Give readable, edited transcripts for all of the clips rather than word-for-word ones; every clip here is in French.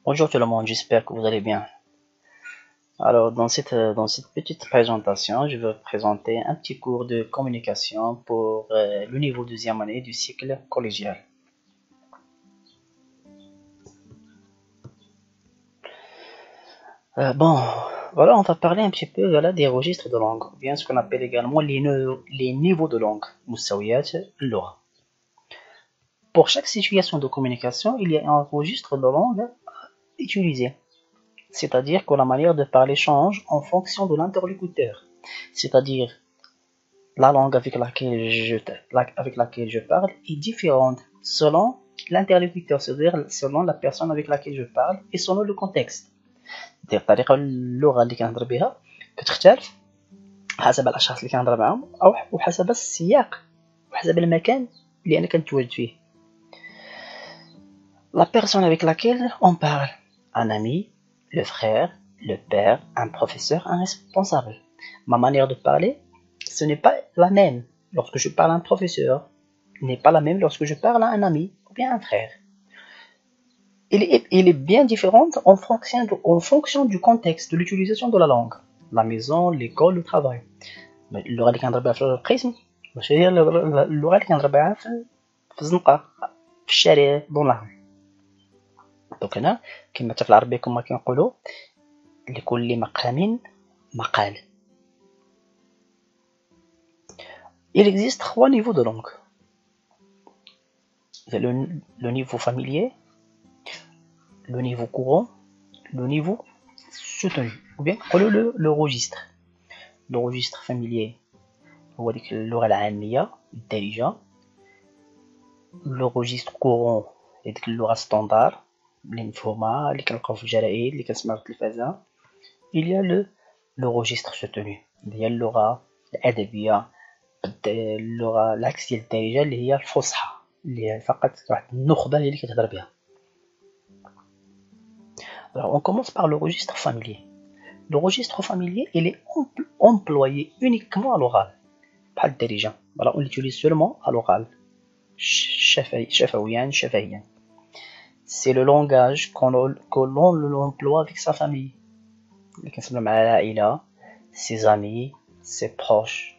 Bonjour tout le monde, j'espère que vous allez bien. Alors, dans cette petite présentation, je vais vous présenter un petit cours de communication pour le niveau deuxième année du cycle collégial. Bon, voilà, on va parler un petit peu des registres de langue, ou bien ce qu'on appelle également les niveaux de langue, مستويات اللغة. Pour chaque situation de communication, il y a un registre de langue utilisé. C'est-à-dire que la manière de parler change en fonction de l'interlocuteur. C'est-à-dire, la langue avec laquelle je parle est différente selon l'interlocuteur, c'est-à-dire selon la personne avec laquelle je parle et selon le contexte. الطريقة اللغة اللي كنهضر بها كتختلف حسب الأشخاص اللي كنهضر معاهم أو وحسب السياق وحسب المكان اللي أنا كنتواجد فيه. La personne avec laquelle on parle, un ami, le frère, le père, un professeur, un responsable. Ma manière de parler, ce n'est pas la même lorsque je parle à un professeur, n'est pas la même lorsque je parle à un ami ou bien un frère. Il est bien différente en fonction du contexte, de l'utilisation de la langue. La maison, l'école, le travail. اللغة اللي كنهضر بها في القسم ماشي هي اللغة اللي كنهضر بها في الزنقة في الشارع دون لا. دونك هنا كما حتى في العربية كما كنقولوا لكل مقام مقال. Il existe trois niveaux de langue. Le niveau familier, le niveau courant, le niveau soutenu. Ou bien le registre. Le registre familier هو ديك اللغة العامية الدارجة. Le registre courant هي ديك اللغة ستاندار اللي مفهومة اللي كنلقاو في الجرائد اللي كنسمعو في التلفازة. Il y a le registre soutenu هي اللغة الأدبية اللغة العكس ديال الدارجة اللي هي الفصحى اللي هي فقط واحد النخبة اللي كتهضر بها. Alors on commence par le registre familier. Le registre familier, il est employé uniquement à l'oral. بحال الدارجة. Voilà, on l'utilise seulement à l'oral. شفويا شفهيا. C'est le langage que l'on l'emploie avec sa famille. اللي كنسميو مع العائلة, ses amis, ses proches.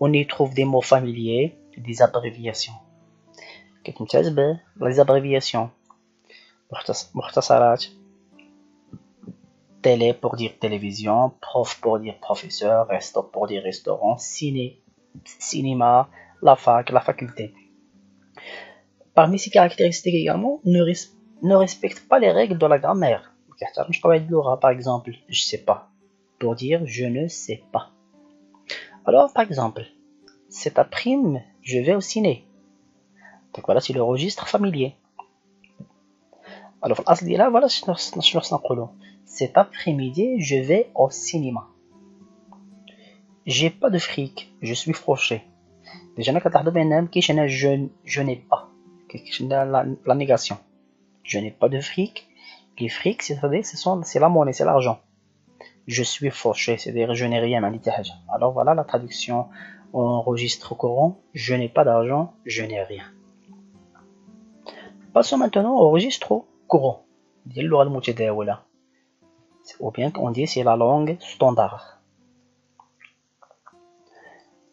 On y trouve des mots familiers, des abréviations. كتمتاز ب les abréviations. مختصرات. Télé pour dire télévision, prof pour dire professeur, resto pour dire restaurant, cinéma, la fac, la faculté. Parmi ces caractéristiques également, ne respecte pas les règles de la grammaire. Par exemple, je sais pas, pour dire je ne sais pas. Alors, par exemple, cet après-midi, je vais au ciné. Donc voilà, c'est le registre familier. Alors, voilà, cet après-midi, je vais au cinéma. J'ai pas de fric, je suis fauché. Déjà, je n'ai pas. La négation. Je n'ai pas de fric. Les frics, c'est la monnaie, c'est l'argent. Je suis fauché, c'est-à-dire je n'ai rien. Alors voilà la traduction en registre courant. Je n'ai pas d'argent, je n'ai rien. Passons maintenant au registre courant. Ou bien qu'on dit c'est la langue standard.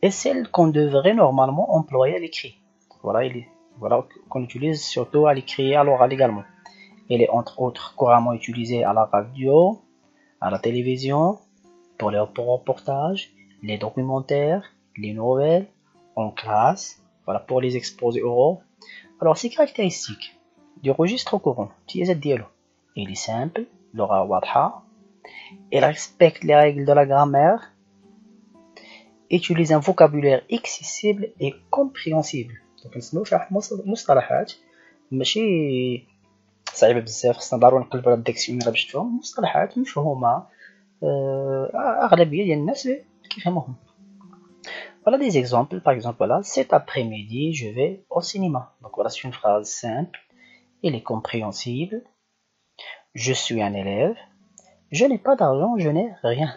Et celle qu'on devrait normalement employer à l'écrit. Voilà qu'on utilise surtout à l'écrit et à l'oral également. Elle est entre autres couramment utilisée à la radio, à la télévision, pour les reportages, les documentaires, les nouvelles, en classe, voilà pour les exposés oraux. Alors ces caractéristiques du registre courant, il est simple, l'oral wadha, il respecte les règles de la grammaire, utilise un vocabulaire accessible et compréhensible. Donc نسمعوا فيه مصطلحات ماشي صعيبه بزاف, خصنا ضروري نقلبوا على الديكسيونير باش تفهم مصطلحات مفهومه اغلبيه ديال الناس كيفهموهم. Voilà des exemples. Par exemple, voilà, cet après-midi je vais au cinéma. Donc voilà, c'est une phrase simple, elle est compréhensible. Je suis un élève, je n'ai pas d'argent, je n'ai rien.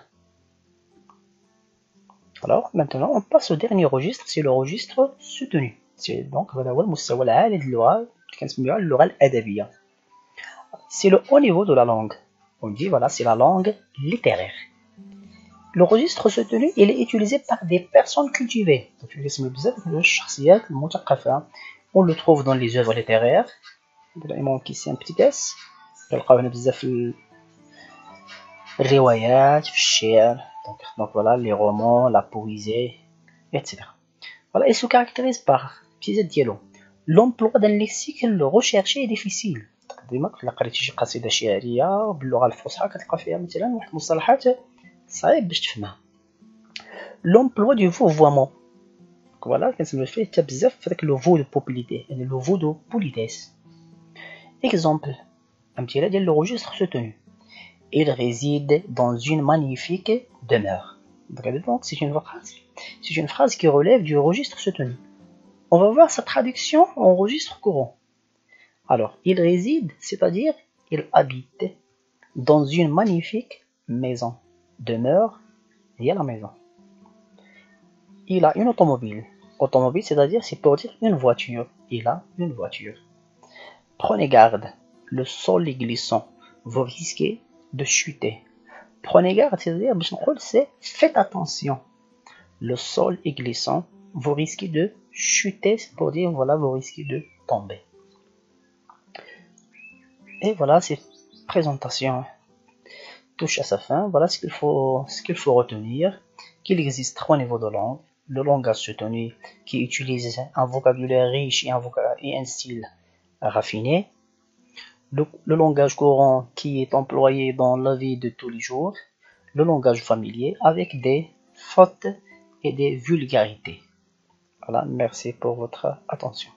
Alors maintenant on passe au dernier registre, c'est le registre soutenu. C'est donc هذا هو المستوى العالي للغة اللي كنسميوها اللغة الأدبية. C'est le haut niveau de la langue. On dit, voilà, c'est la langue littéraire. Le registre soutenu, il est utilisé par des personnes cultivées. On le trouve dans les œuvres littéraires. Il manque ici un petit S. Donc voilà, les romans, la poésie, etc. Voilà, il se caractérise par l'emploi d'un lexique recherché et difficile. ديما إلا قريتي شي قصيدة شعرية باللغة الفصحى كتلقى فيها مثلا واحد المصطلحات صعيب باش تفهمها. L'emploi du vouvoiement. Voilà, كنسمى فيه حتى بزاف في داك لو فو دو بوبيليتي يعني لو فو دو بوليتيس. Exemple, أمثلة ديال لو registre soutenu. Il réside dans une magnifique demeure. Donc c'est une phrase qui relève du registre soutenu. On va voir sa traduction en registre courant. Alors, il réside, c'est-à-dire il habite dans une magnifique maison. Demeure, il y a la maison. Il a une automobile. Automobile, c'est-à-dire c'est pour dire une voiture. Il a une voiture. Prenez garde, le sol est glissant. Vous risquez de chuter. Prenez garde, c'est-à-dire c'est faites attention. Le sol est glissant. Vous risquez de chuter, c'est pour dire voilà, vous risquez de tomber. Et voilà, cette présentation touche à sa fin. Voilà ce qu'il faut retenir, qu'il existe 3 niveaux de langue. Le langage soutenu qui utilise un vocabulaire riche et un style raffiné. Le langage courant qui est employé dans la vie de tous les jours. Le langage familier avec des fautes et des vulgarités. Voilà, merci pour votre attention.